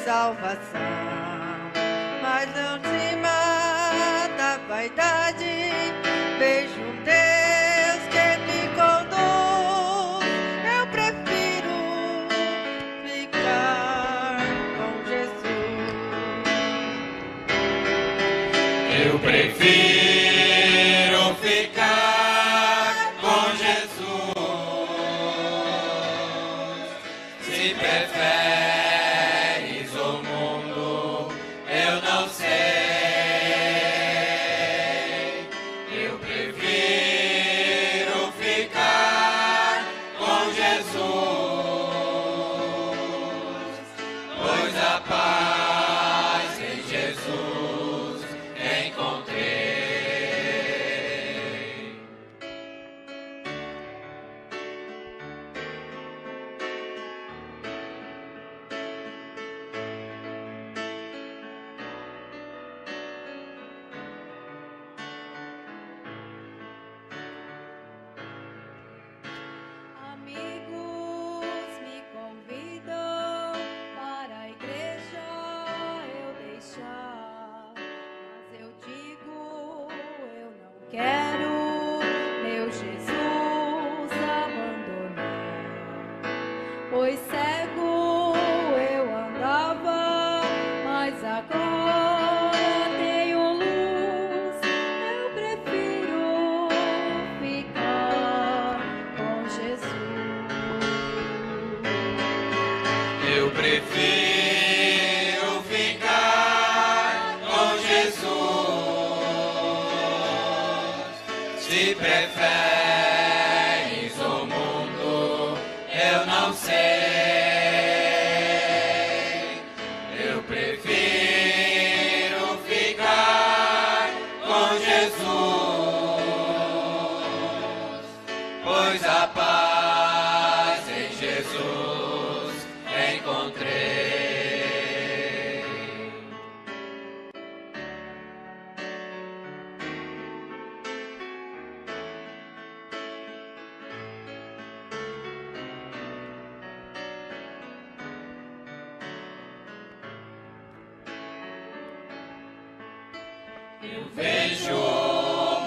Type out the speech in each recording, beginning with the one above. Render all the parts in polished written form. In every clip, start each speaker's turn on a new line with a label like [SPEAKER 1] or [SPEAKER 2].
[SPEAKER 1] salvação. Mas não se mata a vaidade, vejo um Deus que me conduz. Eu prefiro ficar com Jesus.
[SPEAKER 2] Eu prefiro ficar com Jesus. Se preferes o mundo, eu não sei. Eu prefiro ficar com Jesus, pois a paz em Jesus encontrei.
[SPEAKER 3] Amigos me convidam para a igreja eu deixar, mas eu digo eu não quero meu Jesus abandonar, pois cego eu andava, mas agora tenho luz. Eu prefiro ficar com Jesus.
[SPEAKER 2] Eu prefiro ficar com Jesus. Se preferes o mundo, eu não sei. Eu prefiro ficar com Jesus, pois a paz em Jesus encontrei. Eu vejo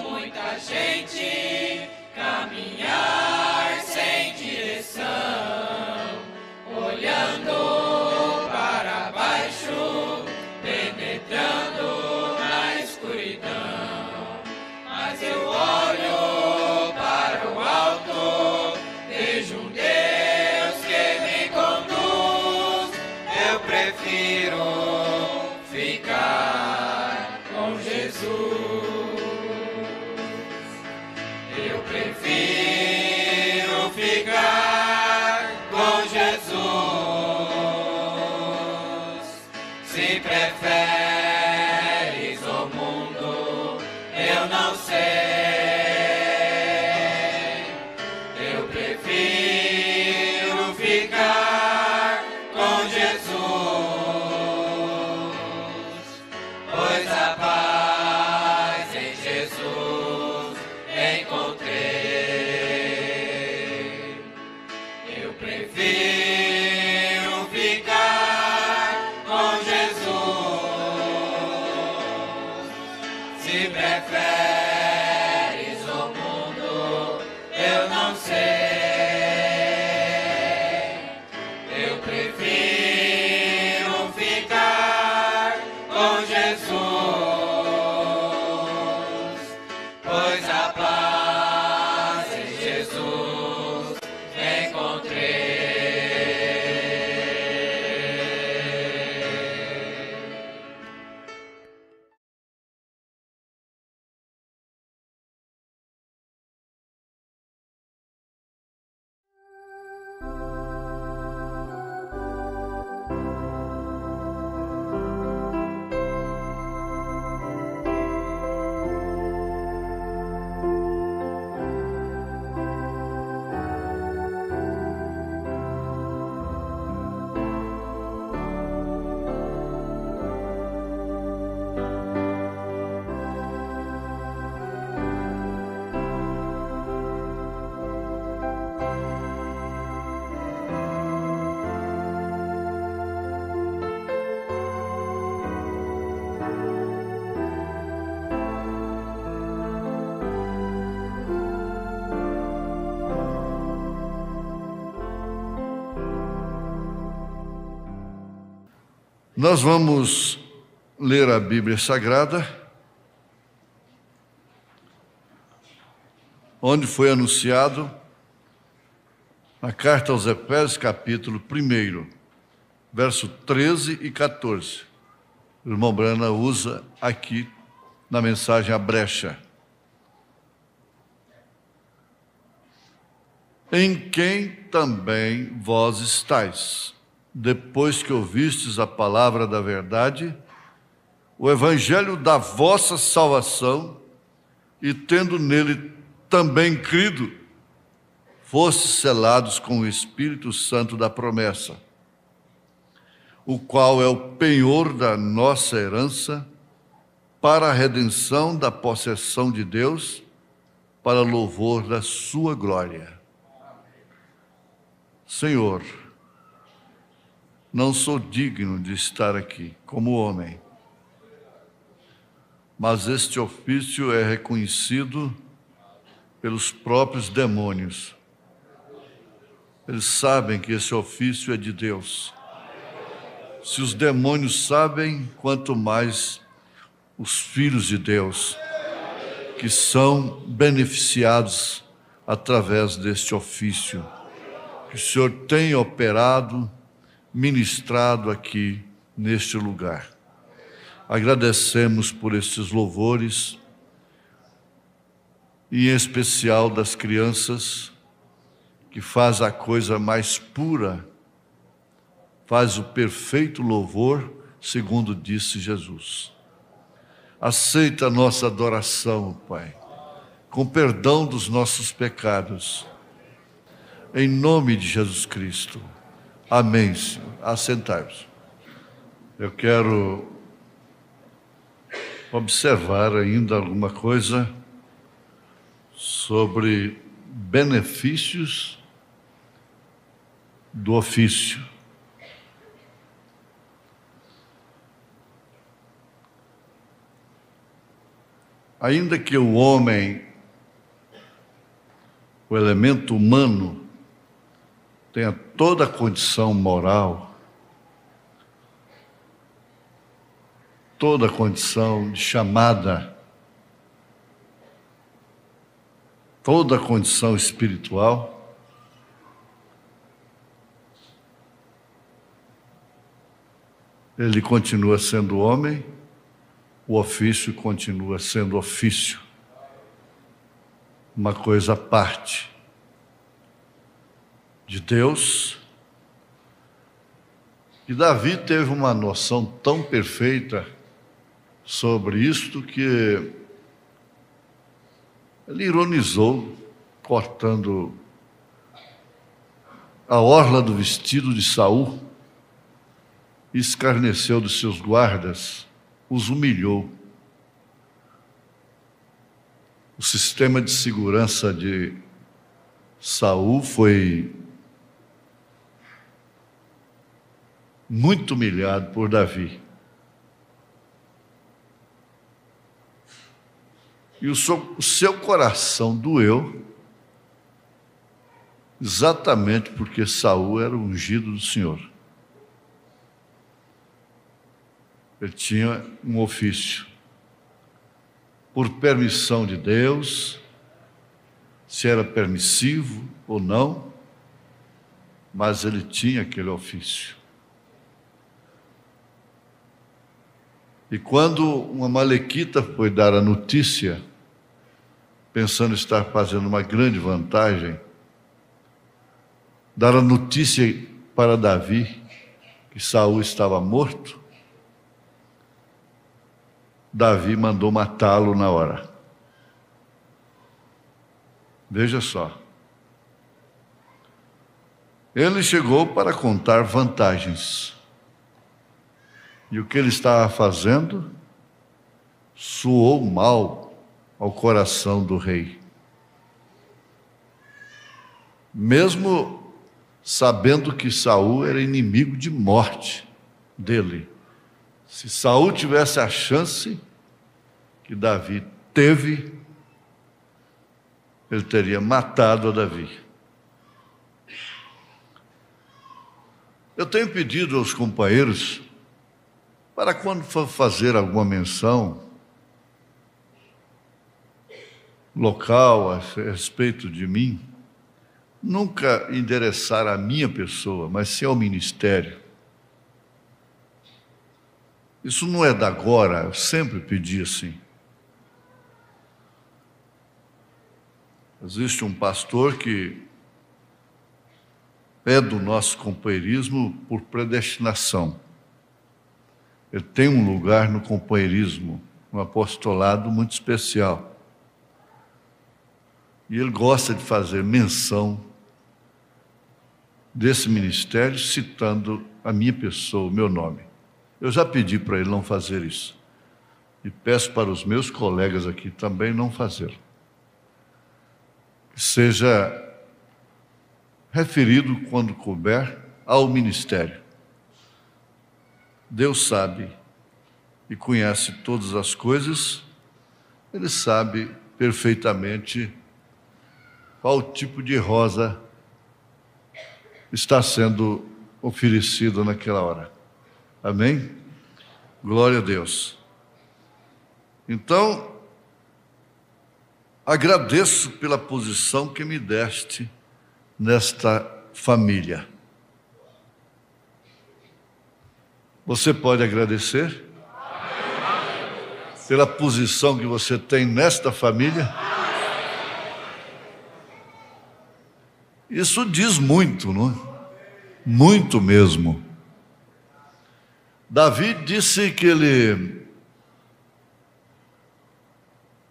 [SPEAKER 2] muita gente caminhar sem direção, olhando para baixo, penetrando na escuridão. Mas eu olho para o alto, vejo um Deus que me conduz. Eu prefiro ficar com Jesus. Eu prefiro ficar com Jesus. Se preferes o mundo, eu não sei. Eu prefiro ficar com Jesus, pois a paz em Jesus encontrei. Eu prefiro ficar com Jesus. Se preferes
[SPEAKER 4] Nós vamos ler a Bíblia Sagrada, onde foi anunciado na carta aos Efésios, capítulo 1, verso 13 e 14. O irmão Brana usa aqui na mensagem a brecha. Em quem também vós estáis, depois que ouvistes a palavra da verdade, o evangelho da vossa salvação, e tendo nele também crido, fostes selados com o Espírito Santo da promessa, o qual é o penhor da nossa herança, para a redenção da possessão de Deus, para louvor da sua glória. Senhor, não sou digno de estar aqui como homem, mas este ofício é reconhecido pelos próprios demônios. Eles sabem que esse ofício é de Deus. Se os demônios sabem, quanto mais os filhos de Deus, que são beneficiados através deste ofício que o Senhor tem operado, ministrado aqui neste lugar. Agradecemos por estes louvores, e em especial das crianças, que faz a coisa mais pura, faz o perfeito louvor, segundo disse Jesus. Aceita a nossa adoração, Pai, com perdão dos nossos pecados, em nome de Jesus Cristo. Amém, Senhor. Assentai-vos. Eu quero observar ainda alguma coisa sobre benefícios do ofício. Ainda que o homem, o elemento humano, tenha toda a condição moral, toda a condição de chamada, toda a condição espiritual, ele continua sendo homem, o ofício continua sendo ofício, uma coisa à parte de Deus. E Davi teve uma noção tão perfeita sobre isto que ele ironizou, cortando a orla do vestido de Saul, e escarneceu dos seus guardas, os humilhou. O sistema de segurança de Saul foi muito humilhado por Davi. E o seu coração doeu, exatamente porque Saul era o ungido do Senhor. Ele tinha um ofício, por permissão de Deus, se era permissivo ou não, mas ele tinha aquele ofício. E quando uma amalequita foi dar a notícia, pensando estar fazendo uma grande vantagem, dar a notícia para Davi que Saul estava morto, Davi mandou matá-lo na hora. Veja só. Ele chegou para contar vantagens. E o que ele estava fazendo soou mal ao coração do rei. Mesmo sabendo que Saul era inimigo de morte dele. Se Saul tivesse a chance que Davi teve, ele teria matado a Davi. Eu tenho pedido aos companheiros para quando for fazer alguma menção local a respeito de mim, nunca endereçar a minha pessoa, mas sim ao ministério. Isso não é da agora, eu sempre pedi assim. Existe um pastor que é do nosso companheirismo por predestinação. Ele tem um lugar no companheirismo, um apostolado muito especial. E ele gosta de fazer menção desse ministério, citando a minha pessoa, o meu nome. Eu já pedi para ele não fazer isso. E peço para os meus colegas aqui também não fazê-lo. Que seja referido, quando couber, ao ministério. Deus sabe e conhece todas as coisas, Ele sabe perfeitamente qual tipo de rosa está sendo oferecido naquela hora. Amém? Glória a Deus. Então, agradeço pela posição que me deste nesta família. Você pode agradecer pela posição que você tem nesta família? Isso diz muito, não é? Muito mesmo. Davi disse que ele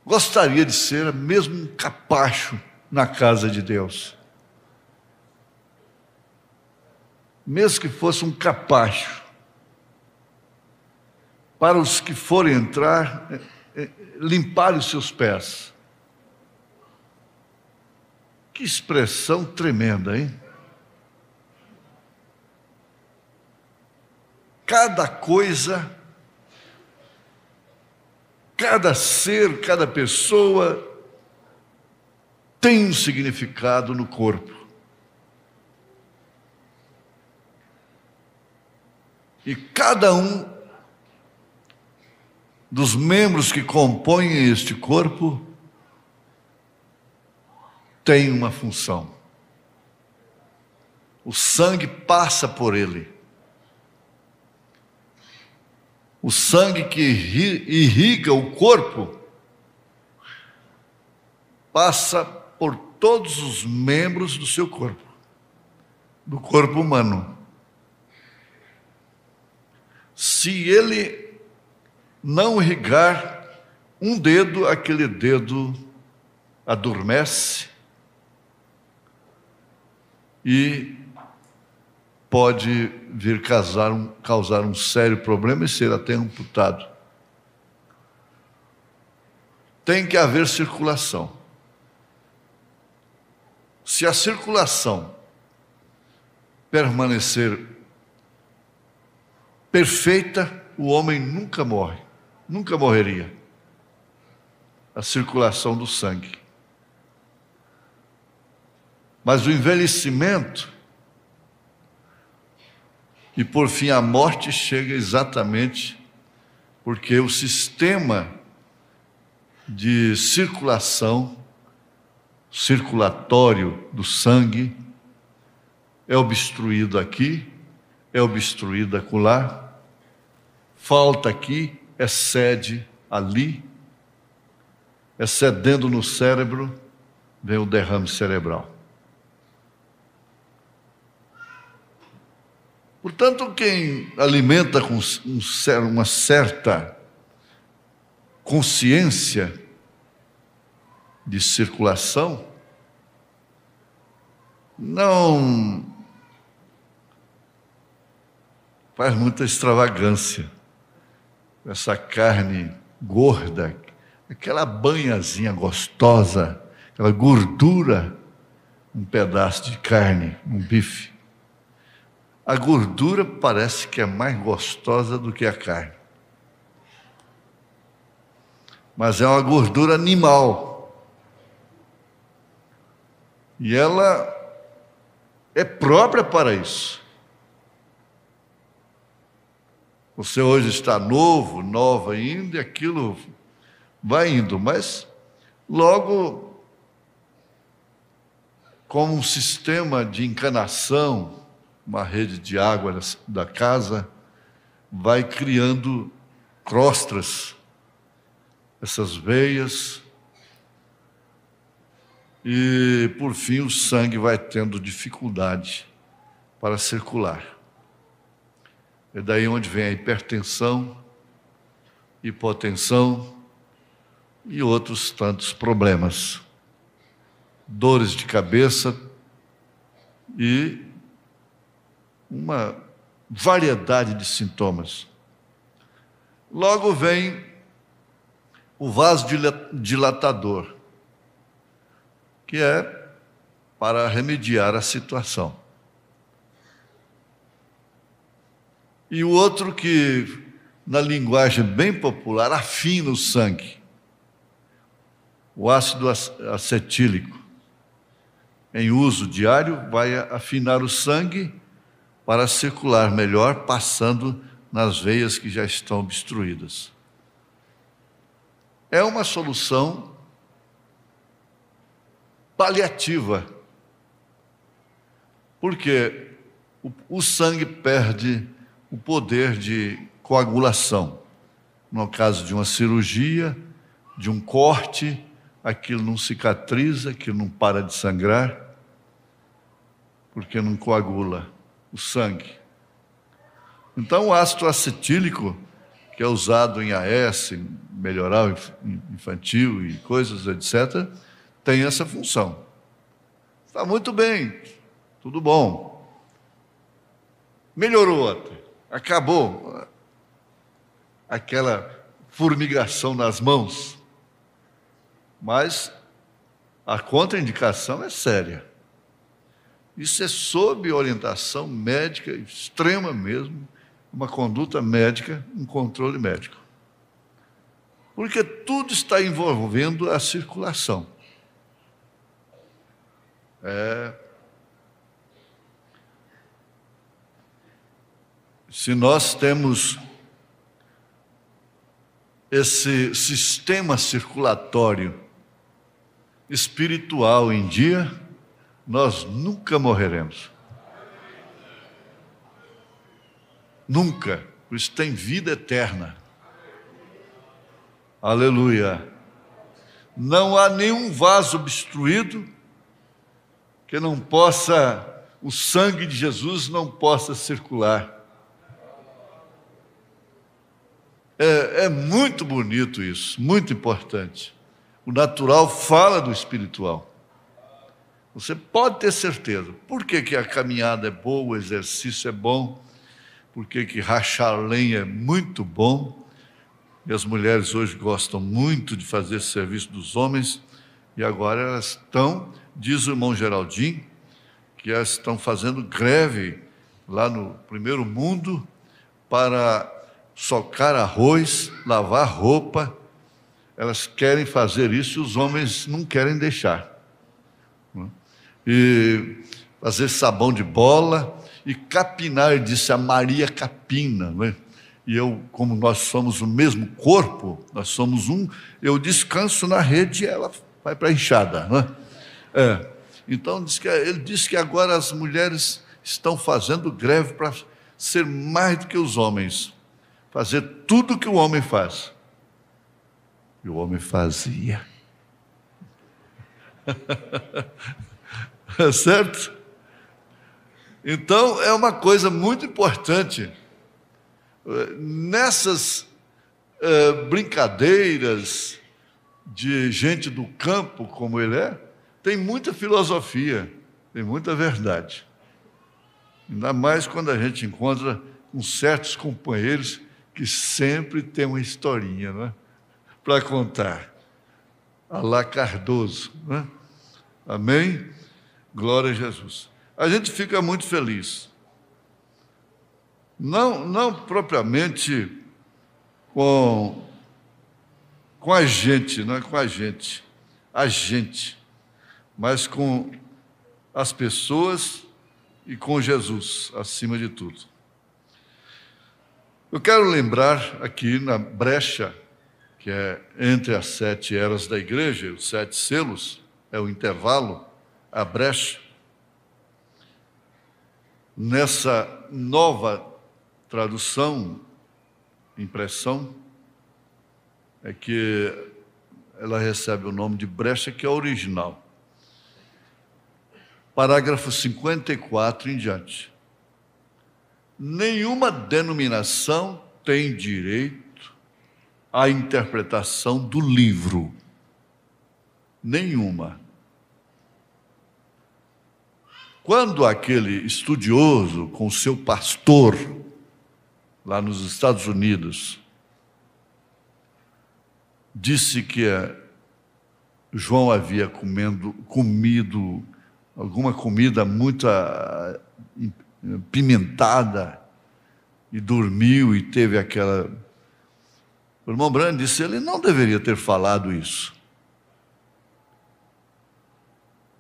[SPEAKER 4] gostaria de ser mesmo um capacho na casa de Deus. Mesmo que fosse um capacho. Para os que forem entrar, limpar os seus pés. Que expressão tremenda, hein? Cada coisa, cada ser, cada pessoa tem um significado no corpo. E cada um dos membros que compõem este corpo tem uma função. O sangue passa por ele. O sangue que irriga o corpo passa por todos os membros do seu corpo, do corpo humano. Se ele não irrigar um dedo, aquele dedo adormece e pode vir causar um sério problema e ser até amputado. Tem que haver circulação. Se a circulação permanecer perfeita, o homem nunca morre, nunca morreria. A circulação do sangue. Mas o envelhecimento e, por fim, a morte chega exatamente porque o sistema de circulatório do sangue é obstruído aqui, é obstruído acolá, falta aqui, excede ali, excedendo no cérebro, vem o derrame cerebral. Portanto, quem alimenta com uma certa consciência de circulação, não faz muita extravagância. Essa carne gorda, aquela banhazinha gostosa, aquela gordura, um pedaço de carne, um bife. A gordura parece que é mais gostosa do que a carne. Mas é uma gordura animal. E ela é própria para isso. Você hoje está novo, nova ainda, e aquilo vai indo, mas logo, como um sistema de encanação, uma rede de água da casa, vai criando crostras, essas veias, e por fim o sangue vai tendo dificuldade para circular. É daí onde vem a hipertensão, hipotensão e outros tantos problemas, dores de cabeça e uma variedade de sintomas. Logo vem o vasodilatador, que é para remediar a situação. E o outro que, na linguagem bem popular, afina o sangue, o ácido acetílico, em uso diário, vai afinar o sangue para circular melhor, passando nas veias que já estão obstruídas. É uma solução paliativa, porque o sangue perde o poder de coagulação. No caso de uma cirurgia, de um corte, aquilo não cicatriza, aquilo não para de sangrar, porque não coagula o sangue. Então, o ácido acetílico, que é usado em AS, em melhoral infantil e coisas, etc., tem essa função. Está muito bem, tudo bom. Melhorou até, acabou aquela formigação nas mãos, mas a contraindicação é séria. Isso é sob orientação médica extrema mesmo, uma conduta médica, um controle médico. Porque tudo está envolvendo a circulação. Se nós temos esse sistema circulatório espiritual em dia, nós nunca morreremos. Nunca. Por isso tem vida eterna. Aleluia. Não há nenhum vaso obstruído que não possa, o sangue de Jesus não possa circular. É muito bonito isso, muito importante. O natural fala do espiritual. Você pode ter certeza. Por que a caminhada é boa, o exercício é bom? Por que rachar lenha é muito bom? E as mulheres hoje gostam muito de fazer esse serviço dos homens, e agora elas estão, diz o irmão Geraldinho, que elas estão fazendo greve lá no Primeiro Mundo para socar arroz, lavar roupa. Elas querem fazer isso e os homens não querem deixar. E fazer sabão de bola e capinar, disse a Maria Capina, não é? E eu, como nós somos o mesmo corpo, nós somos um, eu descanso na rede e ela vai para a enxada, não é? Então, ele disse que agora as mulheres estão fazendo greve para ser mais do que os homens, fazer tudo o que o homem faz. E o homem fazia. Certo? Então, é uma coisa muito importante. Nessas brincadeiras de gente do campo, como ele é, tem muita filosofia, tem muita verdade. Ainda mais quando a gente encontra com certos companheiros que sempre tem uma historinha, não é? Para contar. Alá Cardoso, não é? Amém? Glória a Jesus. A gente fica muito feliz. Não propriamente com a gente, não é com a gente, mas com as pessoas e com Jesus, acima de tudo. Eu quero lembrar aqui na brecha, que é entre as 7 eras da igreja, os 7 selos, é o intervalo, a brecha. Nessa nova tradução, impressão, é que ela recebe o nome de brecha, que é a original. Parágrafo 54 em diante. Nenhuma denominação tem direito à interpretação do livro. Nenhuma. Quando aquele estudioso com seu pastor, lá nos Estados Unidos, disse que João havia comido alguma comida muito pimentada e dormiu e teve aquela... O irmão Branham disse, ele não deveria ter falado isso.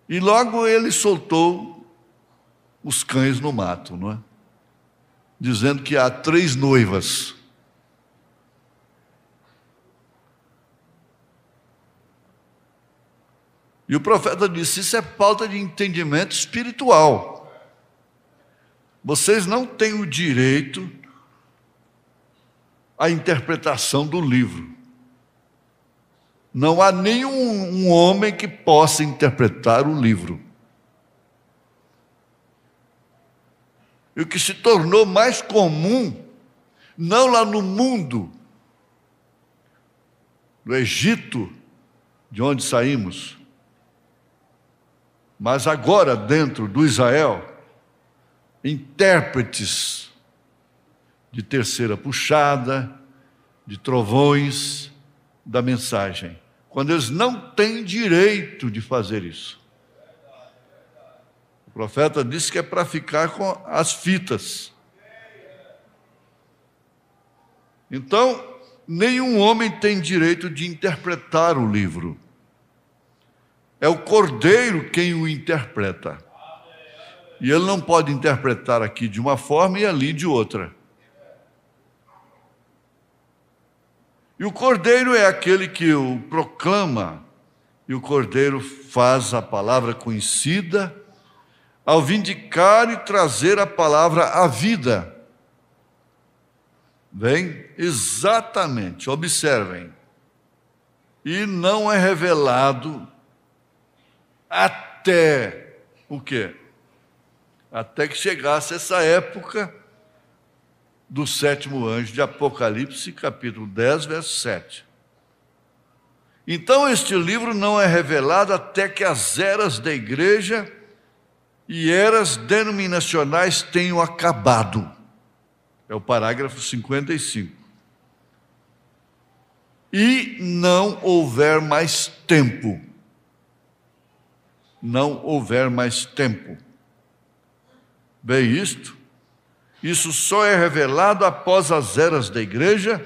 [SPEAKER 4] E logo ele soltou os cães no mato, não é? Dizendo que há 3 noivas. E o profeta disse, isso é falta de entendimento espiritual. Vocês não têm o direito à interpretação do livro. Não há nenhum homem que possa interpretar o livro. E o que se tornou mais comum, não lá no mundo, no Egito, de onde saímos, mas agora dentro do Israel, intérpretes de terceira puxada, de trovões da mensagem, quando eles não têm direito de fazer isso. O profeta disse que é para ficar com as fitas. Então, nenhum homem tem direito de interpretar o livro. É o Cordeiro quem o interpreta. E ele não pode interpretar aqui de uma forma e ali de outra. E o Cordeiro é aquele que o proclama, e o Cordeiro faz a palavra conhecida ao vindicar e trazer a palavra à vida. Bem, exatamente, observem. E não é revelado até o quê? Até que chegasse essa época do 7º anjo de Apocalipse, capítulo 10, verso 7. Então, este livro não é revelado até que as eras da igreja e eras denominacionais tenham acabado. É o parágrafo 55. E não houver mais tempo. Não houver mais tempo. Bem, isso só é revelado após as eras da igreja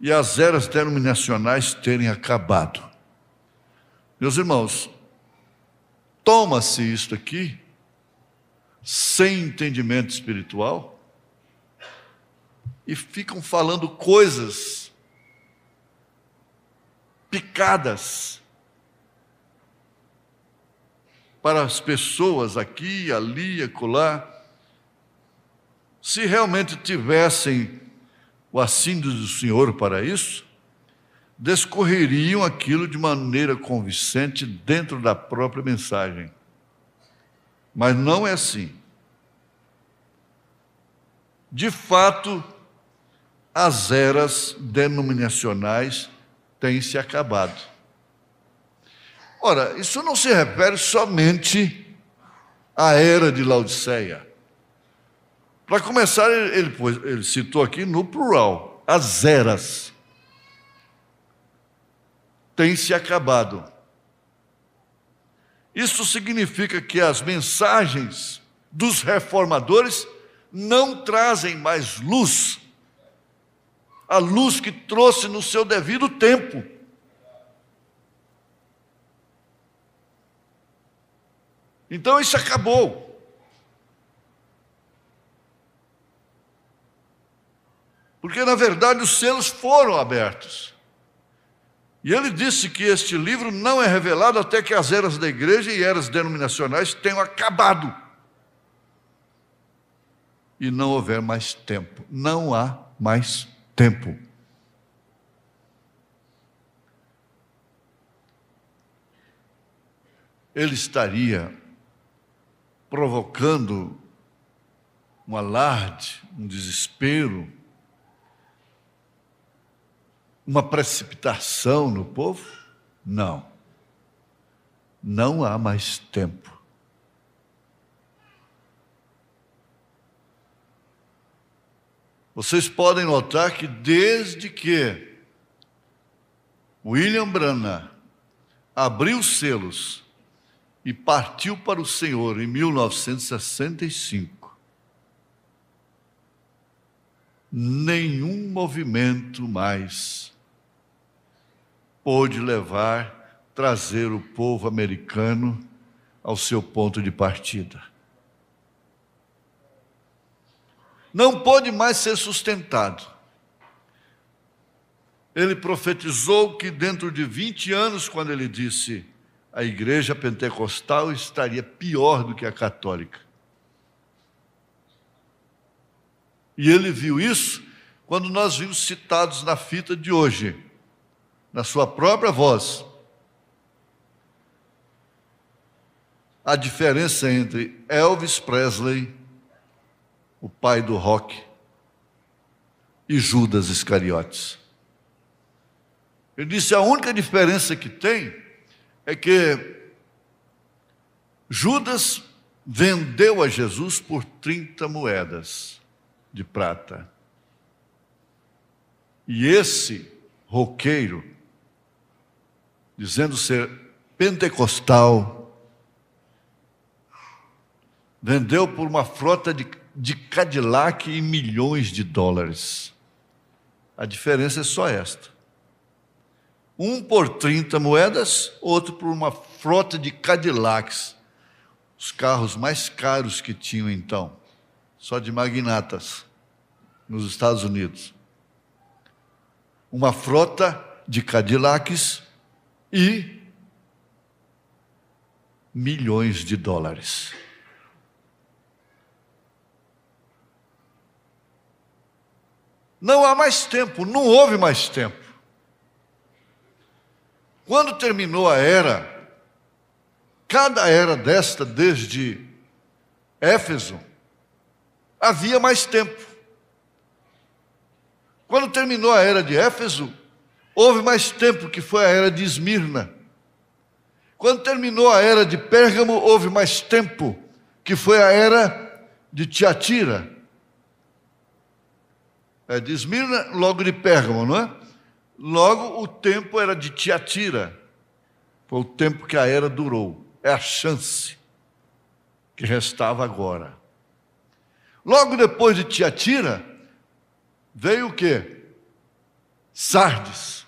[SPEAKER 4] e as eras denominacionais terem acabado. Meus irmãos, toma-se isto aqui sem entendimento espiritual e ficam falando coisas picadas para as pessoas aqui, ali, acolá. Se realmente tivessem o assíduo do Senhor para isso, discorreriam aquilo de maneira convincente dentro da própria mensagem. Mas não é assim. De fato, as eras denominacionais têm se acabado. Ora, isso não se refere somente à era de Laodiceia. Para começar, ele citou aqui no plural, as eras têm se acabado. Isso significa que as mensagens dos reformadores não trazem mais luz, a luz que trouxe no seu devido tempo. Então isso acabou. Porque, na verdade, os selos foram abertos. E ele disse que este livro não é revelado até que as eras da igreja e eras denominacionais tenham acabado. E não houver mais tempo. Não há mais tempo. Ele estaria provocando um alarde, um desespero, uma precipitação no povo? Não. Não há mais tempo. Vocês podem notar que desde que William Branham abriu os selos e partiu para o Senhor em 1965, nenhum movimento mais pôde trazer o povo americano ao seu ponto de partida. Não pôde mais ser sustentado. Ele profetizou que dentro de 20 anos, quando ele disse a igreja pentecostal estaria pior do que a católica. E ele viu isso quando nós vimos citados na fita de hoje, na sua própria voz, a diferença entre Elvis Presley, o pai do rock, e Judas Iscariotes. Ele disse: a única diferença que tem é que Judas vendeu a Jesus por 30 moedas de prata. E esse roqueiro, dizendo ser pentecostal, vendeu por uma frota de Cadillac em milhões de dólares. A diferença é só esta. Um por 30 moedas, outro por uma frota de Cadillacs, os carros mais caros que tinham então, só de magnatas, nos Estados Unidos. Uma frota de Cadillacs e milhões de dólares. Não há mais tempo, não houve mais tempo. Quando terminou a era, cada era desta, desde Éfeso, havia mais tempo. Quando terminou a era de Éfeso, houve mais tempo, que foi a era de Esmirna. Quando terminou a era de Pérgamo, houve mais tempo, que foi a era de Tiatira. É de Esmirna, logo de Pérgamo, não é? Logo, o tempo era de Tiatira. Foi o tempo que a era durou. É a chance que restava agora. Logo depois de Tiatira, veio o quê? Sardes.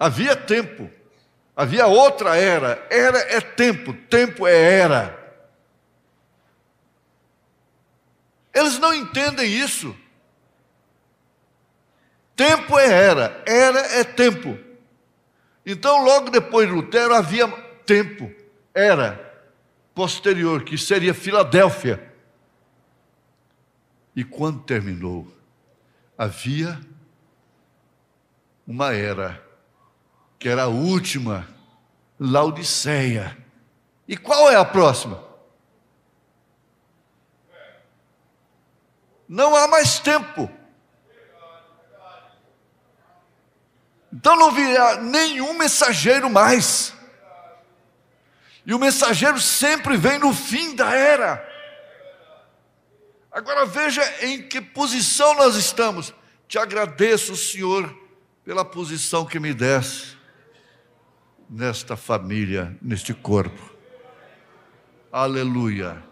[SPEAKER 4] Havia tempo. Havia outra era. Era é tempo, tempo é era. Eles não entendem isso. Tempo é era é tempo. Então, logo depois de Lutero, havia tempo, era posterior, que seria Filadélfia. E quando terminou, havia uma era, que era a última, Laodiceia. E qual é a próxima? Não há mais tempo. Então não virá nenhum mensageiro mais. E o mensageiro sempre vem no fim da era. Agora veja em que posição nós estamos. Te agradeço, Senhor, pela posição que me desse nesta família, neste corpo. Aleluia.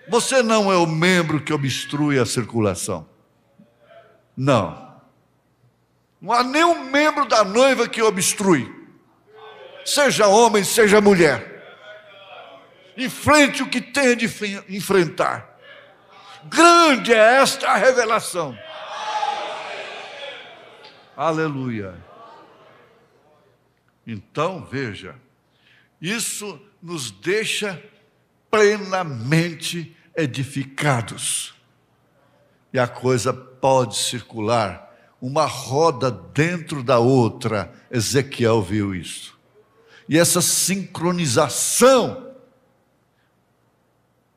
[SPEAKER 4] Você não é o membro que obstrui a circulação. Não. Não há nenhum membro da noiva que obstrui. Seja homem, seja mulher. Enfrente o que tenha de enfrentar. grande é esta revelação. Aleluia. Então, veja, isso nos deixa plenamente edificados. E a coisa pode circular, uma roda dentro da outra. Ezequiel viu isso. E essa sincronização,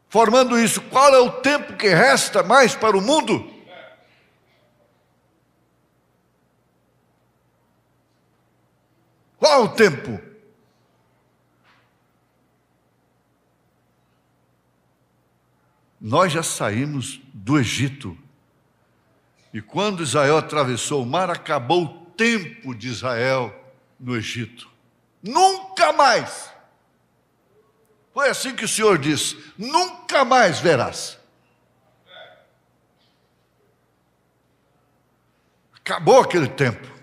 [SPEAKER 4] formando isso, qual é o tempo que resta mais para o mundo? Qual é o tempo? Nós já saímos do Egito. E quando Israel atravessou o mar, acabou o tempo de Israel no Egito. Nunca mais. Foi assim que o Senhor disse: nunca mais verás. Acabou aquele tempo.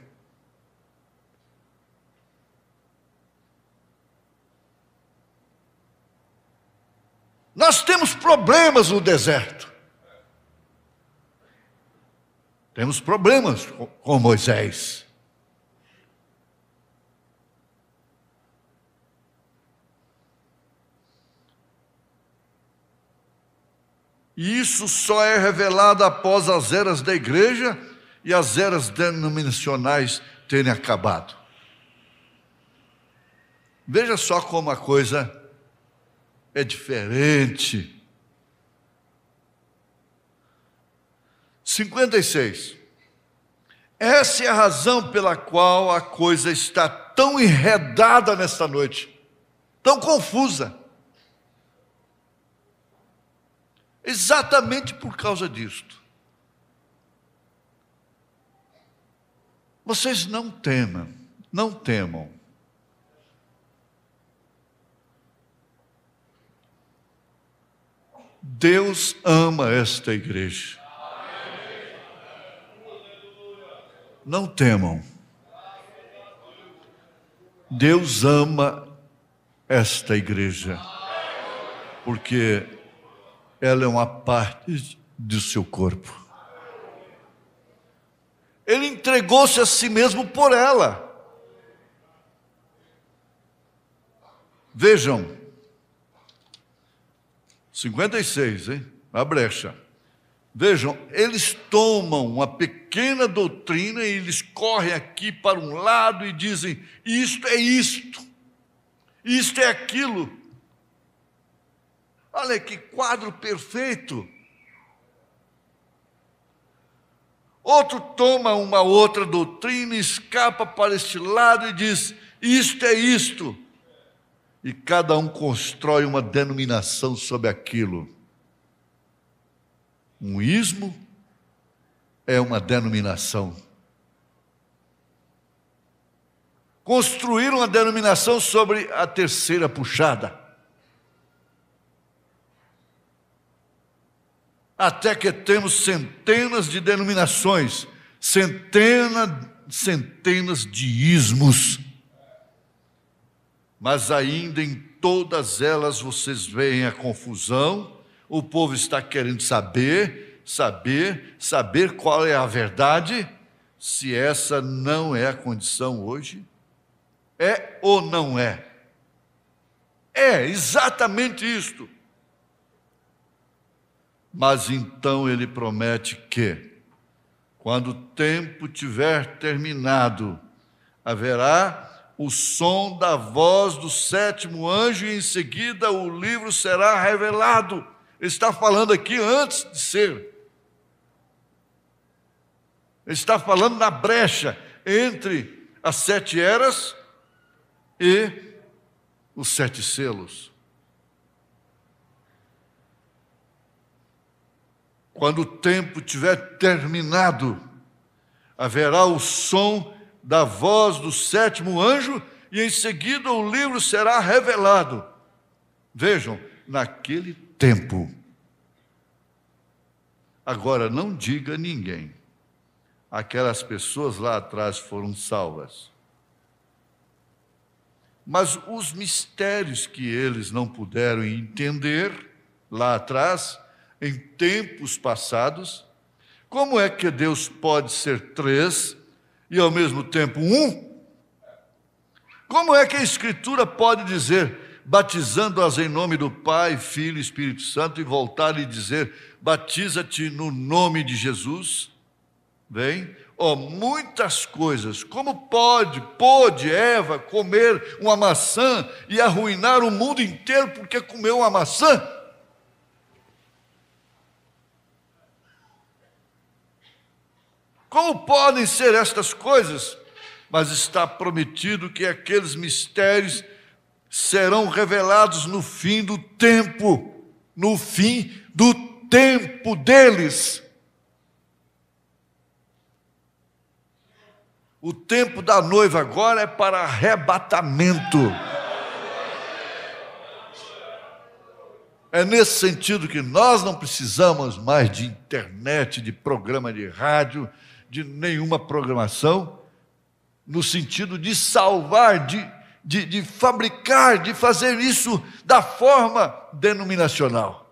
[SPEAKER 4] Nós temos problemas no deserto. Temos problemas com Moisés. E isso só é revelado após as eras da igreja e as eras denominacionais terem acabado. Veja só como a coisa é diferente. 56. Essa é a razão pela qual a coisa está tão enredada nesta noite, tão confusa. Exatamente por causa disto. Vocês não temam, não temam. Deus ama esta igreja. Não temam. Deus ama esta igreja, porque ela é uma parte do seu corpo. Ele entregou-se a si mesmo por ela. Vejam, 56, hein? A brecha. Vejam, eles tomam uma pequena doutrina e eles correm aqui para um lado e dizem: isto é isto, isto é aquilo. Olha que quadro perfeito. Outro toma uma outra doutrina, escapa para este lado e diz: isto é isto. E cada um constrói uma denominação sobre aquilo. Um ismo é uma denominação. Construir uma denominação sobre a terceira puxada. Até que temos centenas de denominações, centenas de ismos. Mas ainda em todas elas vocês veem a confusão. O povo está querendo saber qual é a verdade, se essa não é a condição hoje. É ou não é? É exatamente isto. Mas então ele promete que, quando o tempo tiver terminado, haverá o som da voz do sétimo anjo e em seguida o livro será revelado. Ele está falando aqui antes de ser. Ele está falando na brecha entre as 7 eras e os 7 selos. Quando o tempo tiver terminado, haverá o som da voz do sétimo anjo e em seguida o livro será revelado. Vejam, naquele tempo. Agora, não diga a ninguém. Aquelas pessoas lá atrás foram salvas. Mas os mistérios que eles não puderam entender lá atrás, em tempos passados, como é que Deus pode ser três e ao mesmo tempo um? Como é que a Escritura pode dizer, batizando-as em nome do Pai, Filho e Espírito Santo, e voltar e dizer, batiza-te no nome de Jesus? Bem, muitas coisas. Como pôde Eva comer uma maçã e arruinar o mundo inteiro porque comeu uma maçã? Como podem ser estas coisas? Mas está prometido que aqueles mistérios serão revelados no fim do tempo deles. O tempo da noiva agora é para arrebatamento. É nesse sentido que nós não precisamos mais de internet, de programa de rádio, de nenhuma programação, no sentido de salvar, de fabricar, de fazer isso da forma denominacional.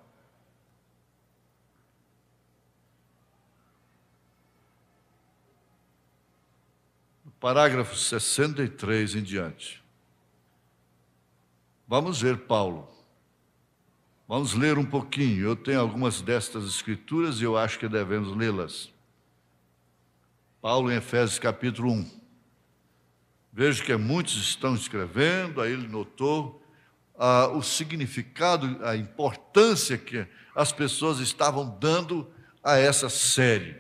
[SPEAKER 4] Parágrafo 63 em diante. Vamos ver Paulo. Vamos ler um pouquinho. Eu tenho algumas destas escrituras e eu acho que devemos lê-las. Paulo em Efésios capítulo 1. Vejo que muitos estão escrevendo, aí ele notou o significado, a importância que as pessoas estavam dando a essa série.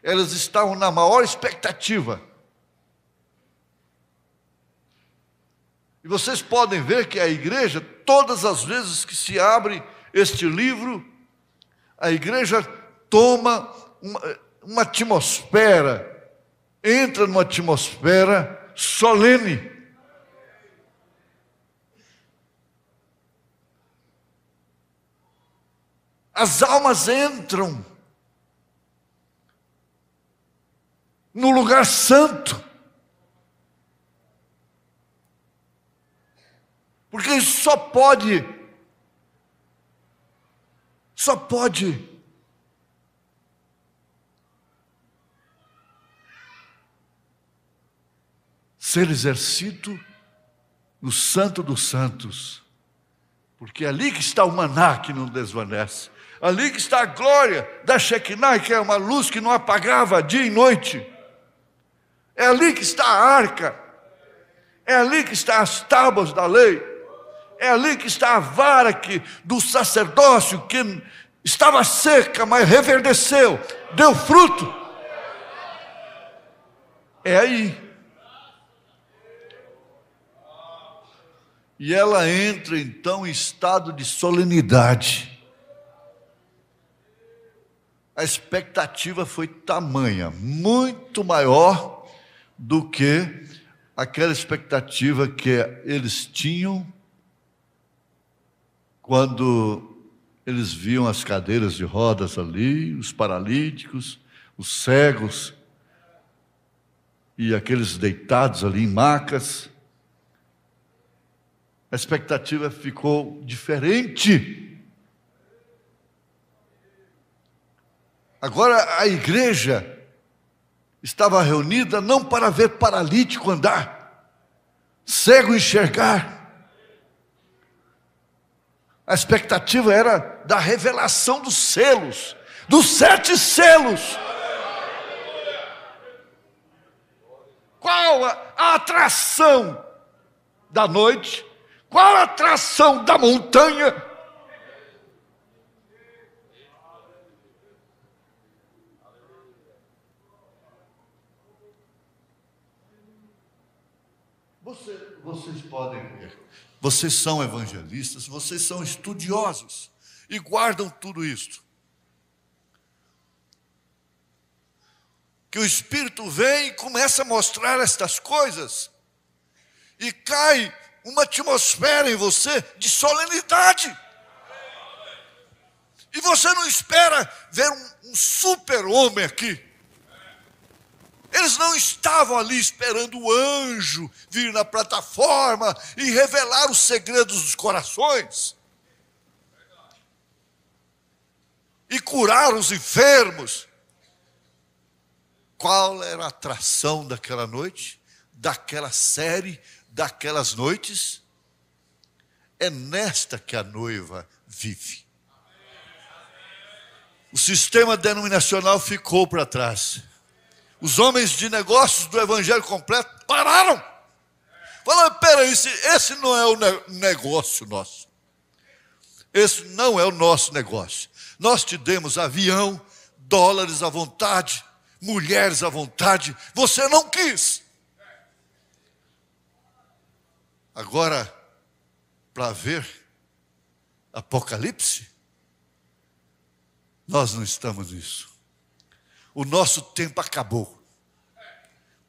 [SPEAKER 4] Elas estavam na maior expectativa. E vocês podem ver que a igreja, todas as vezes que se abre este livro, a igreja toma uma atmosfera, entra numa atmosfera solene. As almas entram no lugar santo. Porque só pode ser exercido no Santo dos Santos, porque é ali que está o maná que não desvanece, ali que está a glória da Shekinah, que é uma luz que não apagava dia e noite, é ali que está a arca, é ali que estão as tábuas da lei, é ali que está a vara do sacerdócio, que estava seca, mas reverdeceu, deu fruto. É aí. E ela entra então em estado de solenidade. A expectativa foi tamanha, muito maior do que aquela expectativa que eles tinham quando eles viam as cadeiras de rodas ali, os paralíticos, os cegos e aqueles deitados ali em macas. A expectativa ficou diferente. Agora a igreja estava reunida não para ver paralítico andar, cego enxergar. A expectativa era da revelação dos selos, dos 7 selos. Qual a atração da noite? Qual a atração da montanha? Vocês podem ver. Vocês são evangelistas, vocês são estudiosos e guardam tudo isto. Que o Espírito vem e começa a mostrar estas coisas e cai uma atmosfera em você de solenidade. E você não espera ver um super-homem aqui. Eles não estavam ali esperando o anjo vir na plataforma e revelar os segredos dos corações. e curar os enfermos. Qual era a atração daquela noite, daquela série, daquelas noites? É nesta que a noiva vive. O sistema denominacional ficou para trás. Os homens de negócios do evangelho completo pararam. Falaram, peraí, esse não é o negócio nosso. Esse não é o nosso negócio. Nós te demos avião, dólares à vontade, mulheres à vontade. Você não quis. Agora, para ver Apocalipse, nós não estamos nisso. O nosso tempo acabou.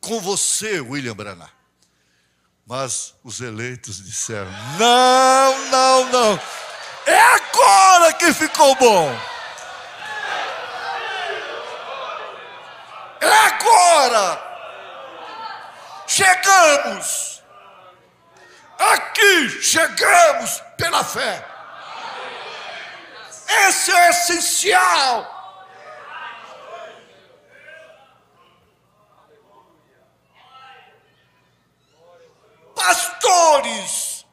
[SPEAKER 4] Com você, William Branham. Mas os eleitos disseram, não, não, não. É agora que ficou bom. É agora. Chegamos. Aqui chegamos pela fé. Esse é essencial. Pastores,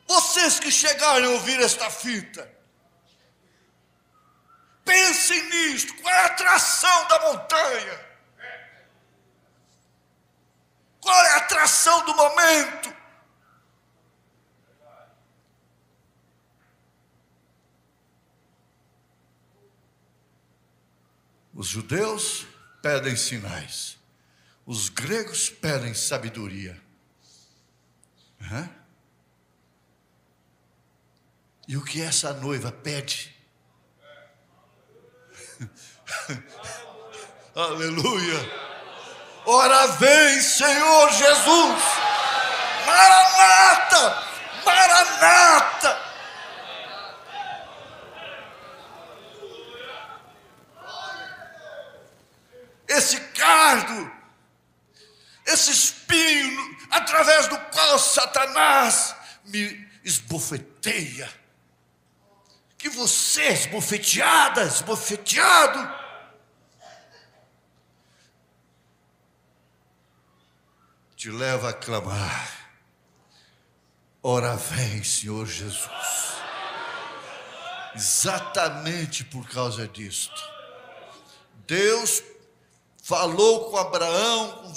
[SPEAKER 4] vocês que chegaram a ouvir esta fita, pensem nisto. Qual é a atração da montanha? Qual é a atração do momento? Os judeus pedem sinais. Os gregos pedem sabedoria. E o que essa noiva pede? Aleluia! Ora vem, Senhor Jesus! Maranata! Maranata! Esse cardo, esse espinho, através do qual Satanás me esbofeteia. Que você, esbofeteada, esbofeteado, te leva a clamar. Ora vem, Senhor Jesus. Exatamente por causa disto. Deus falou com Abraão,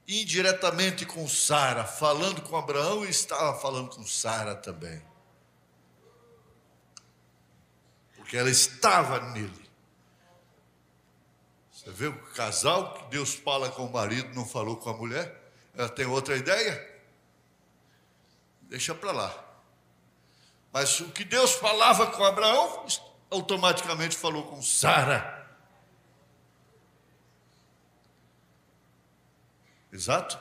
[SPEAKER 4] indiretamente com Sara, falando com Abraão e estava falando com Sara também. Porque ela estava nele. Você vê o casal que Deus fala com o marido, não falou com a mulher? Ela tem outra ideia? Deixa para lá. Mas o que Deus falava com Abraão, automaticamente falou com Sara. Exato?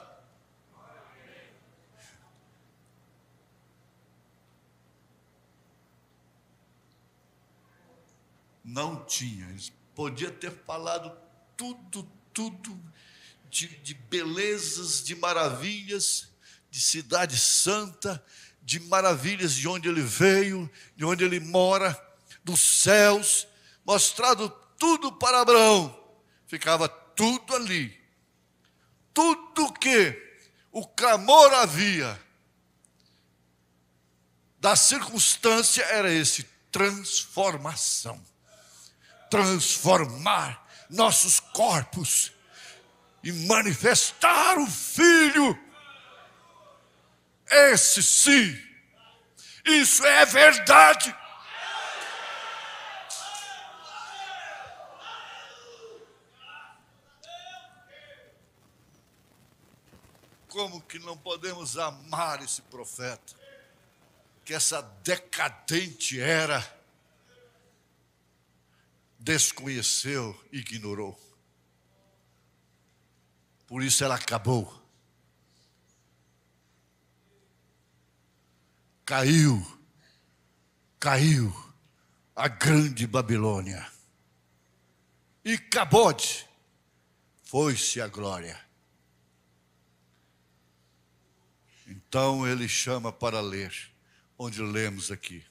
[SPEAKER 4] Não tinha. Eles podiam ter falado tudo de belezas, de maravilhas, de cidade santa, de maravilhas de onde ele veio, de onde ele mora, dos céus, mostrado tudo para Abraão. Ficava tudo ali. Tudo que o clamor havia da circunstância era esse: transformação. Transformar nossos corpos e manifestar o Filho. Esse sim, isso é verdade. Como que não podemos amar esse profeta, que essa decadente era desconheceu, ignorou. Por isso ela acabou. Caiu a grande Babilônia. E Cabode, foi-se a glória. Então ele chama para ler, onde lemos aqui.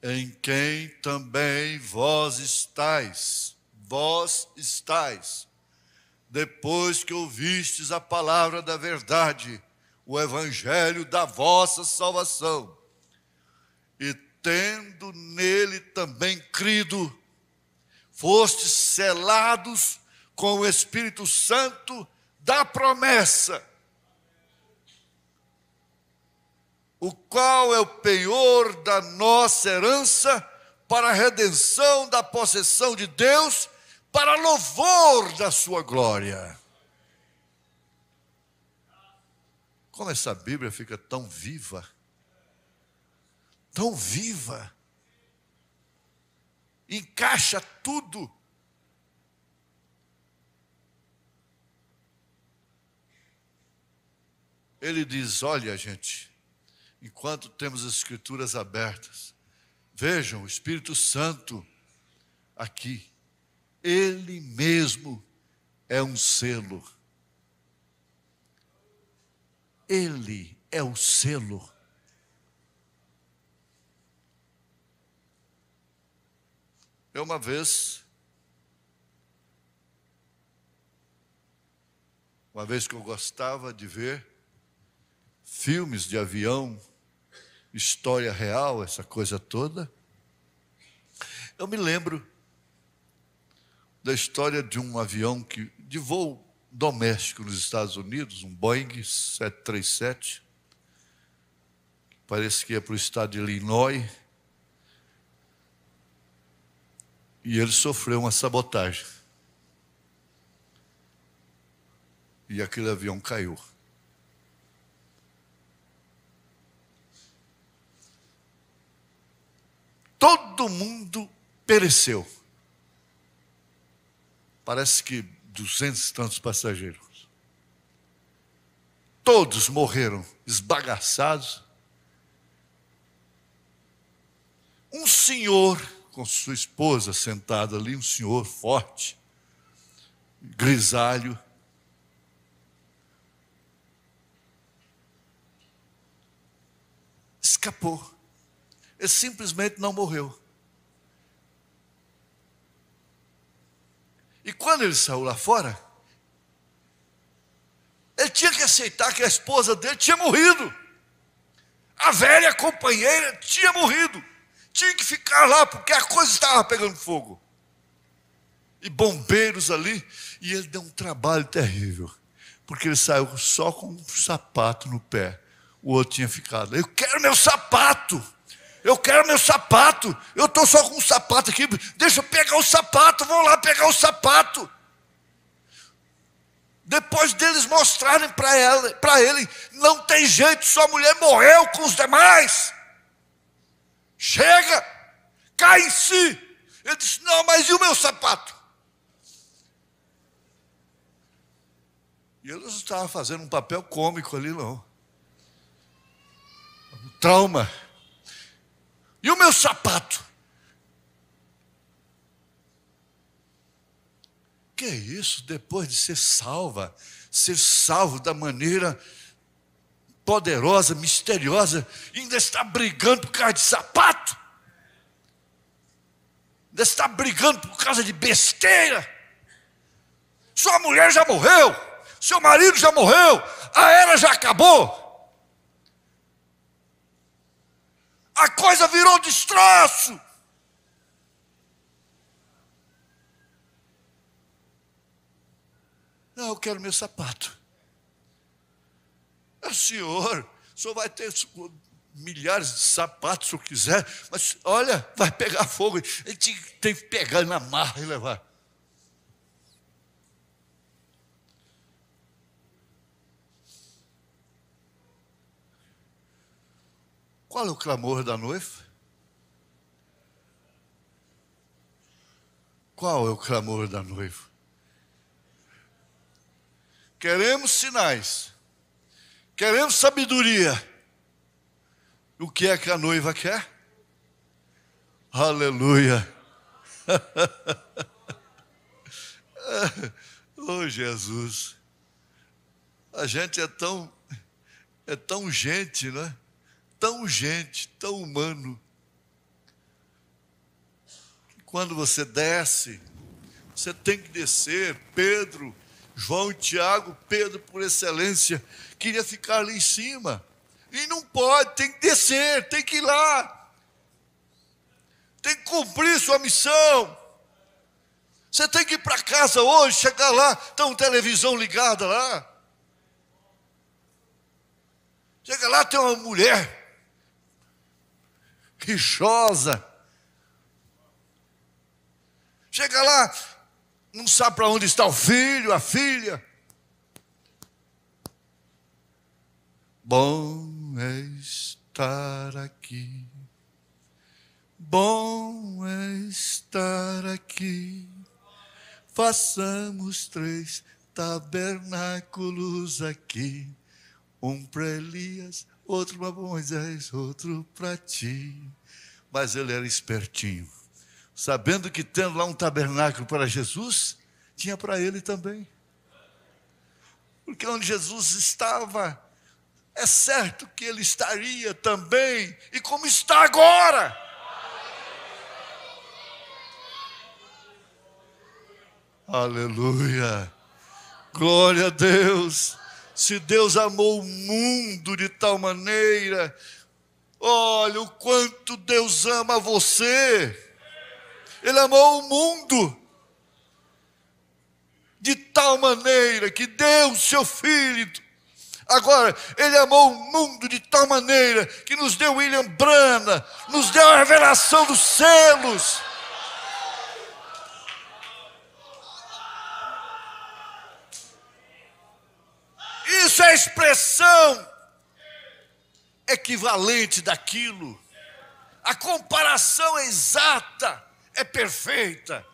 [SPEAKER 4] em quem também vós estáis, depois que ouvistes a palavra da verdade, o evangelho da vossa salvação, e tendo nele também crido, fostes selados com o Espírito Santo da promessa, o qual é o penhor da nossa herança para a redenção da possessão de Deus, para louvor da sua glória. Como essa Bíblia fica tão viva, encaixa tudo. Ele diz: olha, gente, enquanto temos as Escrituras abertas, vejam, o Espírito Santo aqui, Ele mesmo é um selo. Ele é o selo. Eu uma vez que eu gostava de ver filmes de avião, história real, essa coisa toda, eu me lembro da história de um avião de voo doméstico nos Estados Unidos, um Boeing 737, parece que ia para o estado de Illinois, e ele sofreu uma sabotagem. E aquele avião caiu. Todo mundo pereceu. Parece que 200 e tantos passageiros. Todos morreram esbagaçados. Um senhor com sua esposa sentado ali, um senhor forte, grisalho, escapou. Ele simplesmente não morreu. E quando ele saiu lá fora, ele tinha que aceitar que a esposa dele tinha morrido. A velha companheira tinha morrido. Tinha que ficar lá, porque a coisa estava pegando fogo. E bombeiros ali, e ele deu um trabalho terrível, porque ele saiu só com um sapato no pé. O outro tinha ficado: eu quero meu sapato, eu quero meu sapato, eu estou só com um sapato aqui, deixa eu pegar o sapato, vou lá pegar o sapato. Depois deles mostrarem para ele, não tem jeito, sua mulher morreu com os demais. Chega, cai em si. Ele disse: não, mas e o meu sapato? E ele não estava fazendo um papel cômico ali, não. Um trauma. E o meu sapato? Que isso? Depois de ser salvo da maneira poderosa, misteriosa, ainda está brigando por causa de sapato? Ainda está brigando por causa de besteira? Sua mulher já morreu, seu marido já morreu, a era já acabou, a coisa virou destroço. Não, eu quero meu sapato. O senhor vai ter milhares de sapatos se eu quiser, mas olha, vai pegar fogo. Ele tem que pegar na marra e levar. Qual é o clamor da noiva? Qual é o clamor da noiva? Queremos sinais. Queremos sabedoria. O que é que a noiva quer? Aleluia. Oh, Jesus. A gente é tão gente, né? Tão gente, tão humano. quando você desce, você tem que descer. Pedro, João e Tiago, Pedro por excelência, queria ficar ali em cima. E não pode, tem que descer, tem que ir lá. Tem que cumprir sua missão. Você tem que ir para casa hoje, chegar lá, tem uma televisão ligada lá. Chega lá, tem uma mulher rixosa. Chega lá, não sabe para onde está o filho, a filha. Bom é estar aqui. Bom é estar aqui. Façamos 3 tabernáculos aqui. Um para Elias, outro para Moisés, outro para ti. Mas ele era espertinho. Sabendo que tendo lá um tabernáculo para Jesus, tinha para ele também. Porque onde Jesus estava, é certo que ele estaria também. E como está agora. Aleluia, glória a Deus. Se Deus amou o mundo de tal maneira, olha o quanto Deus ama você. Ele amou o mundo de tal maneira que deu seu Filho. Agora, Ele amou o mundo de tal maneira que nos deu William Branham, nos deu a revelação dos selos. Isso é a expressão equivalente daquilo. A comparação é exata, é perfeita.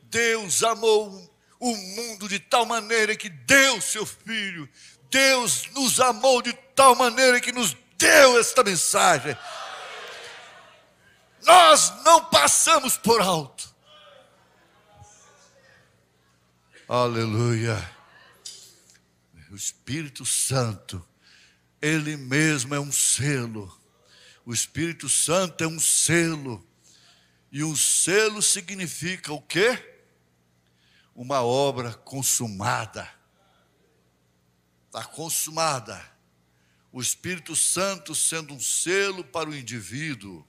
[SPEAKER 4] Deus amou o mundo de tal maneira que deu seu Filho. Deus nos amou de tal maneira que nos deu esta mensagem. Nós não passamos por alto. Aleluia. O Espírito Santo, Ele mesmo é um selo. O Espírito Santo é um selo. E um selo significa o quê? Uma obra consumada. Está consumada. O Espírito Santo sendo um selo para o indivíduo.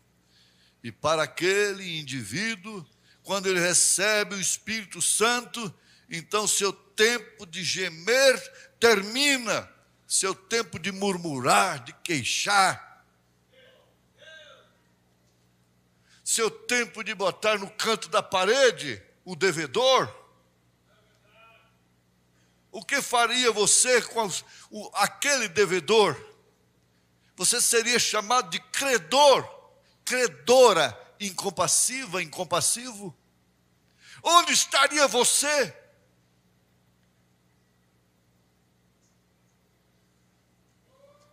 [SPEAKER 4] E para aquele indivíduo, quando ele recebe o Espírito Santo, então seu tempo de gemer termina, seu tempo de murmurar, de queixar, seu tempo de botar no canto da parede o devedor. O que faria você com aquele devedor? Você seria chamado de credor, credora, incompassiva, incompassivo. Onde estaria você?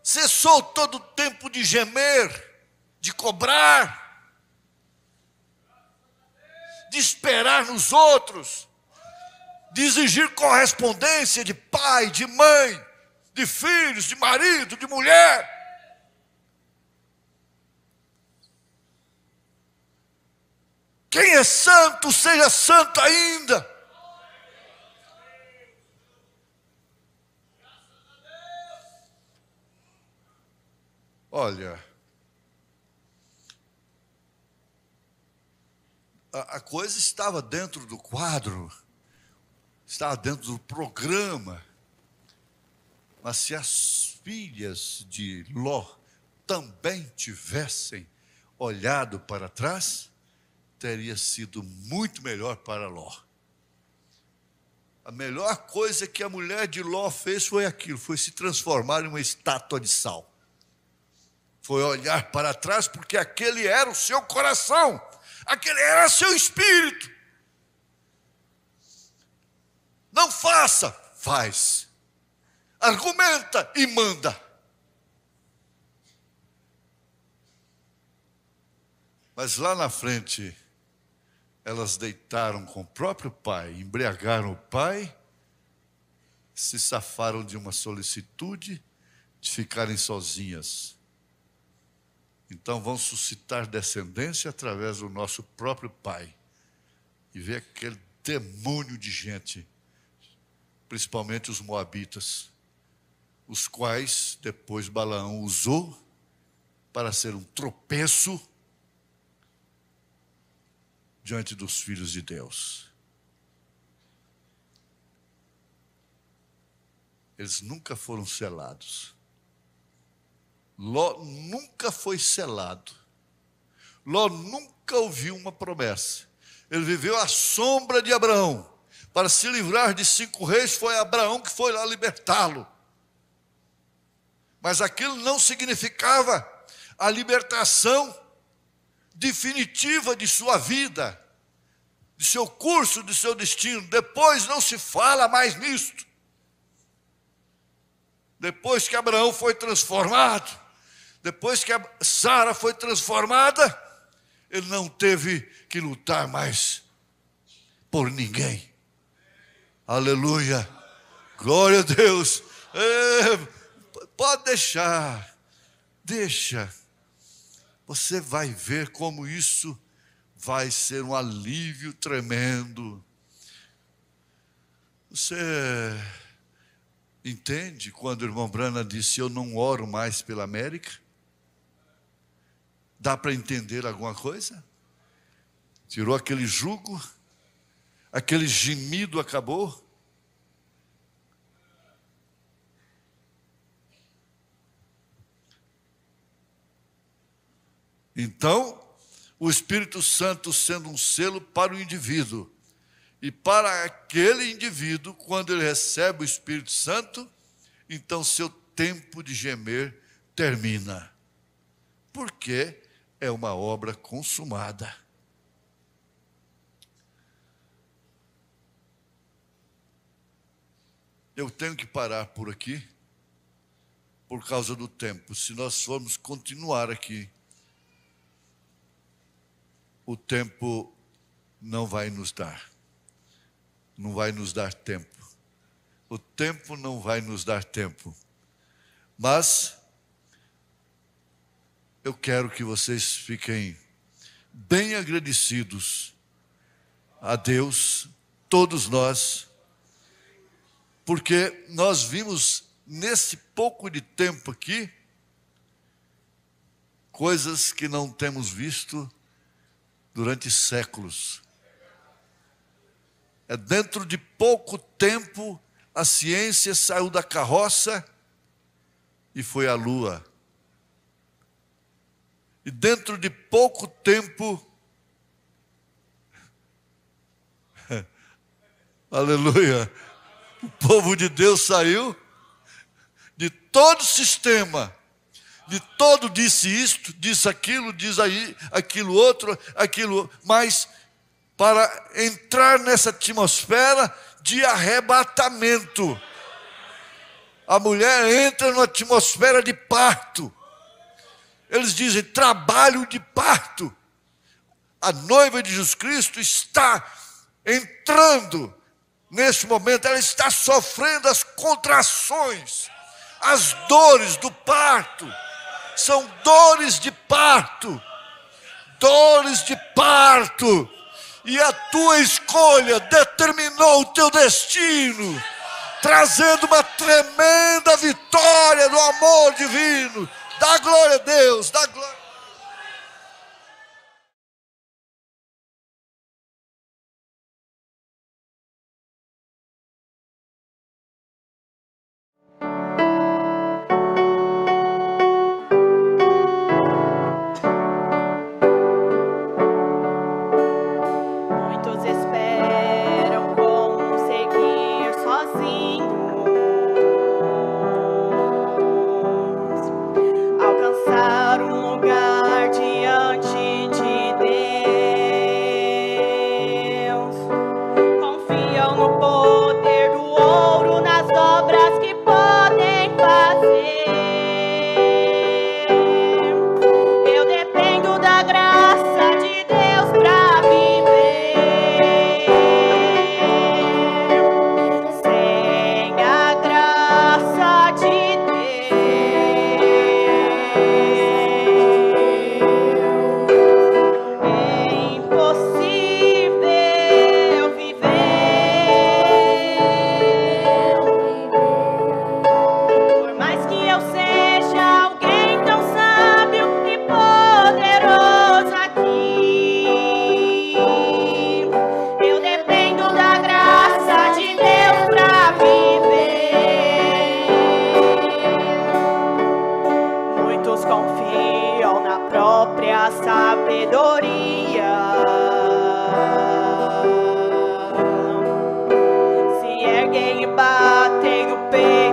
[SPEAKER 4] Cessou todo o tempo de gemer, de cobrar, de esperar nos outros, de exigir correspondência de pai, de mãe, de filhos, de marido, de mulher. Quem é santo, seja santo ainda. Olha, a coisa estava dentro do quadro, estava dentro do programa, mas se as filhas de Ló também tivessem olhado para trás, teria sido muito melhor para Ló. A melhor coisa que a mulher de Ló fez foi aquilo, foi se transformar em uma estátua de sal. Foi olhar para trás, porque aquele era o seu coração, aquele era seu espírito. Não faça, faz. Argumenta e manda. Mas lá na frente, elas deitaram com o próprio pai, embriagaram o pai, se safaram de uma solicitude de ficarem sozinhas. Então vão suscitar descendência através do nosso próprio pai. e vê aquele demônio de gente, principalmente os moabitas, os quais depois Balaão usou para ser um tropeço diante dos filhos de Deus. Eles nunca foram selados. Ló nunca foi selado. Ló nunca ouviu uma promessa. Ele viveu à sombra de Abraão. Para se livrar de 5 reis, foi Abraão que foi lá libertá-lo. Mas aquilo não significava a libertação definitiva de sua vida, de seu curso, de seu destino. Depois não se fala mais nisto. Depois que Abraão foi transformado, depois que Sara foi transformada, ele não teve que lutar mais por ninguém. Aleluia, glória a Deus. Pode deixar, deixa. Você vai ver como isso vai ser um alívio tremendo. Você entende quando o irmão Brana disse: eu não oro mais pela América? Dá para entender alguma coisa? Tirou aquele jugo, aquele gemido acabou. Então, o Espírito Santo sendo um selo para o indivíduo, e para aquele indivíduo, quando ele recebe o Espírito Santo, então seu tempo de gemer termina, porque é uma obra consumada. Eu tenho que parar por aqui, por causa do tempo. Se nós formos continuar aqui, o tempo não vai nos dar. Não vai nos dar tempo. O tempo não vai nos dar tempo. Mas eu quero que vocês fiquem bem agradecidos a Deus, todos nós, porque nós vimos nesse pouco de tempo aqui coisas que não temos visto durante séculos. É dentro de pouco tempo a ciência saiu da carroça e foi à lua. E dentro de pouco tempo, aleluia, o povo de Deus saiu de todo o sistema, de todo disse isto, disse aquilo, diz aí, aquilo outro, aquilo, mas para entrar nessa atmosfera de arrebatamento. A mulher entra numa atmosfera de parto. Eles dizem trabalho de parto. A noiva de Jesus Cristo está entrando nesse momento, ela está sofrendo as contrações, as dores do parto. São dores de parto. Dores de parto. E a tua escolha determinou o teu destino, trazendo uma tremenda vitória do amor divino. Dá glória a Deus, dá glória.
[SPEAKER 1] Muitos esperam como seguir sozinhos, alcançar um lugar erguei e batei o peito.